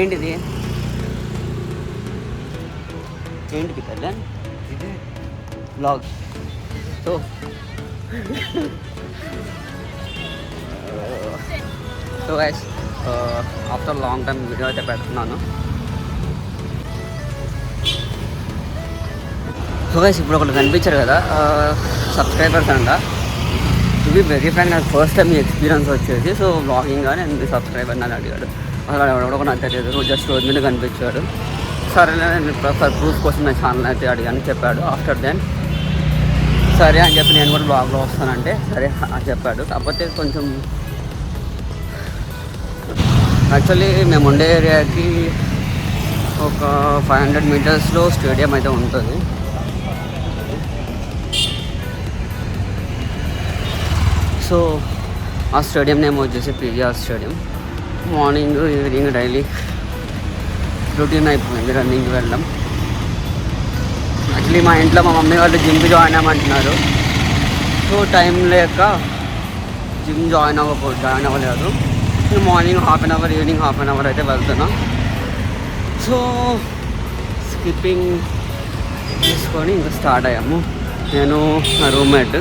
ఏంటిది ఏంటిది కళ్యాణ్ ఇది blog. So so guys after long time video అయితే పెడుతున్నాను. సో గైస్ ఇప్పుడు ఒకటి కనిపించారు కదా సబ్స్క్రైబర్స్ అంట. టు బి వెరీ ఫ్రాంక్ నాకు ఫస్ట్ టైం ఈ ఎక్స్పీరియన్స్ వచ్చేసి. సో బ్లాగింగ్ కానీ నేను సబ్స్క్రైబర్ అని అడిగాడు. అసలు ఎవడో నాకు తెలియదు, జస్ట్ రోజు మీద కనిపించాడు. సరే నేను ఫర్ ప్రూఫ్ కోసం నా ఛానల్ అయితే అడిగాను చెప్పాడు. ఆఫ్టర్ దెన్ సరే అని చెప్పి నేను కూడా బ్లాగ్లో వస్తానంటే సరే అని చెప్పాడు. కాకపోతే కొంచెం యాక్చువల్లీ మేము ఉండే ఏరియాకి ఒక 500 మీటర్స్లో స్టేడియం అయితే ఉంటుంది. సో ఆ స్టేడియం నేమ్ వచ్చేసి PVR stadium. Morning evening daily routine అయిపోయింది రన్నింగ్కి వెళ్ళడం. యాక్చువల్లీ మా ఇంట్లో మా మమ్మీ వాళ్ళు జిమ్కి జాయిన్ అవ్వమంటున్నారు. సో టైం లేక జిమ్ జాయిన్ అవ్వలేదు. Morning half an hour evening half an hour అయితే వెళ్తున్నా. సో స్కిప్పింగ్ తీసుకొని ఇంకా స్టార్ట్ అయ్యాము నేను నా రూమ్మేట్.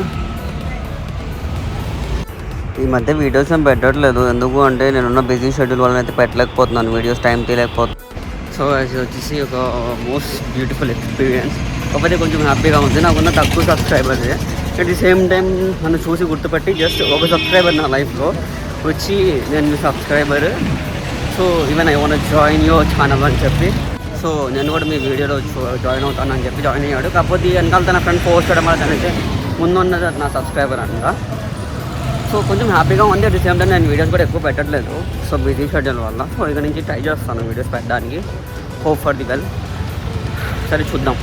ఈ మధ్య వీడియోస్ ఏం పెట్టట్లేదు, ఎందుకు అంటే నేనున్న బిజీ షెడ్యూల్ వల్ల అయితే పెట్టలేకపోతున్నాను, వీడియోస్ టైం తీయలేకపోతున్నాను. సో అది వచ్చేసి ఒక మోస్ట్ బ్యూటిఫుల్ ఎక్స్పీరియన్స్. కాకపోతే కొంచెం హ్యాపీగా ఉంది. నాకున్న తక్కువ subscribers at the same time నన్ను చూసి గుర్తుపెట్టి జస్ట్ ఒక సబ్స్క్రైబర్ నా లైఫ్లో వచ్చి నేను మీ subscriber, so even I want join your channel అని చెప్పి, సో నేను కూడా మీ వీడియోలో జాయిన్ అవుతాను అని చెప్పి జాయిన్ అయ్యాడు. కాకపోతే వెనకాల తన ఫ్రెండ్ పోస్ట్ చేయడం వల్ల తనైతే ముందున్నది నా సబ్స్క్రైబర్ అంట. సో కొంచెం హ్యాపీగా ఉంది. అట్ ది సేమ్ టైం నేను వీడియోస్ కూడా ఎక్కువ పెట్టట్లేదు, సో బిజీ షెడ్యూల్ వల్ల. సో ఇక నుంచి ట్రై చేస్తాను వీడియోస్ పెట్టడానికి. Hope for the girl. సరే చూద్దాం.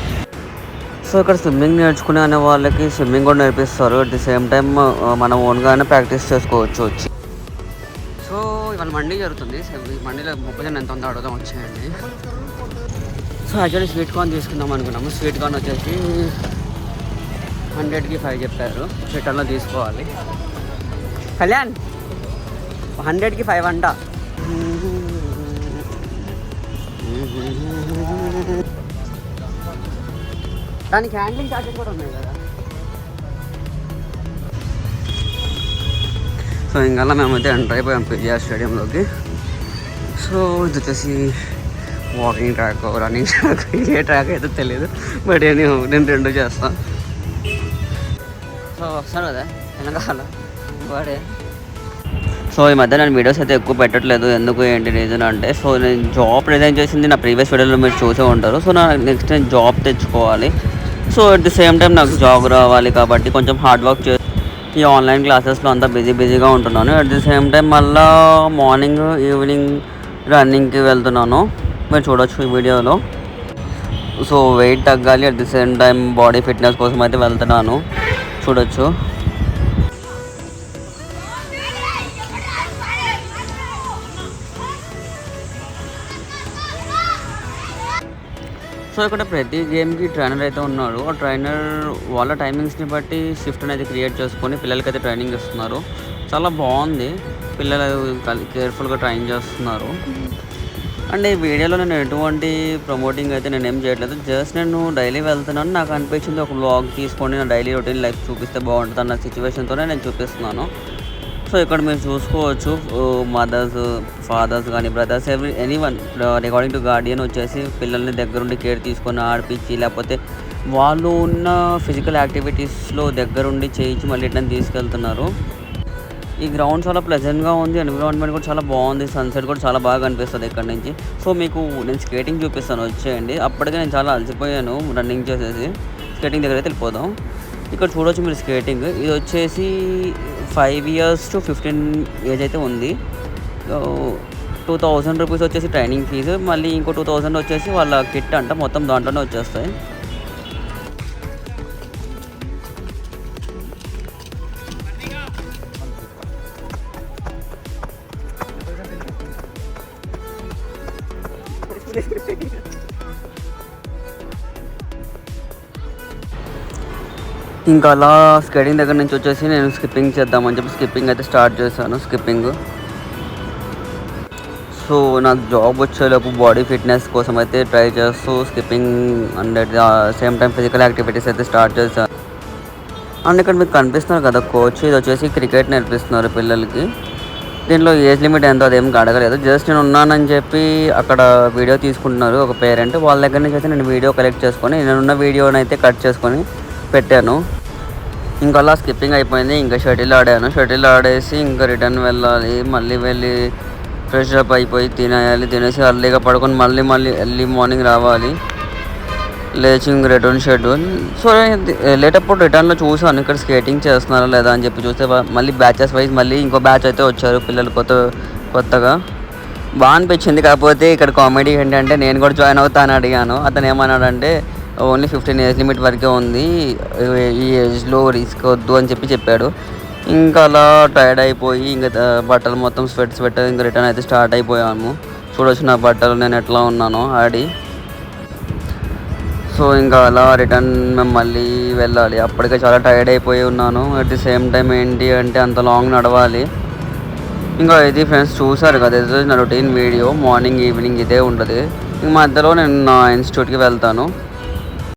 సో ఇక్కడ స్విమ్మింగ్ నేర్చుకునే అనే వాళ్ళకి స్విమ్మింగ్ కూడా నేర్పిస్తారు. అట్ ది సేమ్ టైం మనం ఓన్గానే ప్రాక్టీస్ చేసుకోవచ్చు వచ్చి. సో ఇవాళ మండీ జరుగుతుంది. మండీలో మొక్కజొన్న ఎంత ఉందో అడుగుదాం వచ్చేయండి. సో యాక్చువల్లీ స్వీట్ కార్న్ తీసుకుందాం అనుకున్నాము. స్వీట్ కార్న్ వచ్చేసి 100కి 5 చెప్పారు. రిటర్న్లో తీసుకోవాలి. కళ్యాణ్ 100కి 5 అంట. దానికి హ్యాండ్లింగ్ ఛార్జెస్ కూడా ఉన్నాయి కదా. సో ఇంకా మేమైతే ఎంటర్ అయిపోయాం పీవీఆర్ స్టేడియంలోకి. సో ఇది వచ్చేసి వాకింగ్ ట్రాక్, రన్నింగ్ ట్రాక్, ఏ ట్రాక్ అయితే తెలియదు, బట్ నేను రెండు చేస్తాను. సో వస్తాను కదా వెనకాల వాడే. సో ఈ మధ్య నేను వీడియోస్ అయితే ఎక్కువ పెట్టట్లేదు, ఎందుకు ఏంటి రీజన్ అంటే, సో నేను జాబ్ రిజైన్ చేసింది నా ప్రీవియస్ వీడియోలో మీరు చూసే ఉంటారు. సో నెక్స్ట్ నేను జాబ్ తెచ్చుకోవాలి. So at the same time నాకు జాబ్ రావాలి కాబట్టి కొంచెం హార్డ్ వర్క్ చేసి ఈ ఆన్లైన్ క్లాసెస్లో అంతా బిజీగా ఉంటున్నాను. అట్ ది సేమ్ టైం మళ్ళీ మార్నింగ్ ఈవినింగ్ రన్నింగ్కి వెళ్తున్నాను, మీరు చూడొచ్చు ఈ వీడియోలో. సో వెయిట్ తగ్గాలి, at the same time body fitness కోసం అయితే వెళ్తున్నాను, చూడొచ్చు. సో ఇక్కడ ప్రతి గేమ్కి ట్రైనర్ అయితే ఉన్నాడు. ఆ ట్రైనర్ వాళ్ళ టైమింగ్స్ని బట్టి షిఫ్ట్ అనేది క్రియేట్ చేసుకొని పిల్లలకైతే ట్రైనింగ్ ఇస్తున్నారు. చాలా బాగుంది, పిల్లలు కేర్ఫుల్గా ట్రైన్ చేస్తున్నారు. అండ్ ఈ వీడియోలో నేను ఎటువంటి ప్రమోటింగ్ అయితే నేను ఏం చేయట్లేదు, జస్ట్ నేను డైలీ వెళ్తున్నాను. నాకు అనిపించింది ఒక వ్లాగ్ తీసుకొని నా డైలీ రొటీన్ లైఫ్ చూపిస్తే బాగుంటుంది అన్న సిచ్యువేషన్తోనే నేను చూపిస్తున్నాను. సో ఇక్కడ మీరు చూసుకోవచ్చు మదర్స్, ఫాదర్స్ కానీ brothers, anyone regarding to Guardian వచ్చేసి పిల్లల్ని దగ్గరుండి కేర్ తీసుకొని ఆడిపించి, లేకపోతే వాళ్ళు ఉన్న ఫిజికల్ యాక్టివిటీస్లో దగ్గరుండి చేయించి మళ్ళీ ఇట్లా తీసుకెళ్తున్నారు. ఈ గ్రౌండ్ చాలా ప్లెజెంట్గా ఉంది, ఎన్విరాన్మెంట్ కూడా చాలా బాగుంది, సన్సెట్ కూడా చాలా బాగా కనిపిస్తుంది ఇక్కడ నుంచి. సో మీకు నేను స్కేటింగ్ చూపిస్తాను వచ్చేయండి. అప్పటికే నేను చాలా అలసిపోయాను రన్నింగ్ చేసేసి, స్కేటింగ్ దగ్గర అయితే వెళ్ళిపోదాం. ఇక్కడ చూడవచ్చు మీరు స్కేటింగ్, ఇది వచ్చేసి 5 years to 15 ఏజ్ అయితే ఉంది. 2000 రూపీస్ వచ్చేసి ట్రైనింగ్ ఫీజు, మళ్ళీ ఇంకో 2000 వచ్చేసి వాళ్ళ కిట్ అంట, మొత్తం దాంట్లోనే వచ్చేస్తాయి. ఇంకా అలా స్కేటింగ్ దగ్గర నుంచి వచ్చేసి నేను స్కిప్పింగ్ చేద్దామని చెప్పి స్కిప్పింగ్ అయితే స్టార్ట్ చేశాను. స్కిప్పింగ్ సో నాకు జాబ్ వచ్చేలోపు బాడీ ఫిట్నెస్ కోసం అయితే ట్రై చేస్తూ skipping and at the same time physical activities అయితే స్టార్ట్ చేశాను. అండ్ ఇక్కడ మీకు కనిపిస్తున్నారు కదా కోచ్, ఇది వచ్చేసి క్రికెట్ నేర్పిస్తున్నారు పిల్లలకి. దీంట్లో ఏజ్ లిమిట్ ఎంతో అదేం అడగలేదు, జస్ట్ నేను ఉన్నానని చెప్పి అక్కడ వీడియో తీసుకుంటున్నారు ఒక పేరెంట్. వాళ్ళ దగ్గర నుంచి అయితే నేను వీడియో కలెక్ట్ చేసుకొని నేనున్న వీడియోని అయితే కట్ చేసుకొని పెట్టాను. ఇంకా అలా స్కిప్పింగ్ అయిపోయింది. ఇంకా షటిల్ ఆడాను. షటిల్ ఆడేసి ఇంకా రిటర్న్ వెళ్ళాలి. మళ్ళీ వెళ్ళి ఫ్రెష్ అప్ అయిపోయి తినేయాలి. తినేసి అర్లీగా పడుకొని మళ్ళీ ఎర్లీ మార్నింగ్ రావాలి. లేచి ఇంక రిటర్న్ షెడ్యూల్. సో లేటప్పుడు రిటర్న్లో చూసాను ఇక్కడ స్కేటింగ్ చేస్తున్నారా లేదా అని చెప్పి చూస్తే మళ్ళీ బ్యాచెస్ వైజ్ మళ్ళీ ఇంకో బ్యాచ్ అయితే వచ్చారు పిల్లలు కొత్తగా. బాగా అనిపించింది. కాకపోతే ఇక్కడ కామెడీ ఏంటంటే నేను కూడా జాయిన్ అవుతాను అడిగాను. అతను ఏమన్నాడంటే ఓన్లీ 15 ఏజ్ లిమిట్ వరకే ఉంది, ఈ ఏజ్లో రిస్క్ వద్దు అని చెప్పాడు. ఇంకా అలా టైర్డ్ అయిపోయి ఇంకా బట్టలు మొత్తం స్వెట్స్ పెట్టారు. ఇంకా రిటర్న్ అయితే స్టార్ట్ అయిపోయాము. చూడొచ్చు నా బట్టలు నేను ఎట్లా ఉన్నానో ఆడి. సో ఇంకా అలా రిటర్న్ మేము మళ్ళీ వెళ్ళాలి. అప్పటికే చాలా టైర్డ్ అయిపోయి ఉన్నాను. అట్ ది సేమ్ టైం ఏంటి అంటే అంత లాంగ్ నడవాలి. ఇంకా ఇది ఫ్రెండ్స్ చూసారు కదా, ఇది నా రొటీన్ వీడియో. మార్నింగ్ ఈవినింగ్ ఇదే ఉంటుంది. ఇంక మధ్యలో నేను నా ఇన్స్టిట్యూట్కి వెళ్తాను.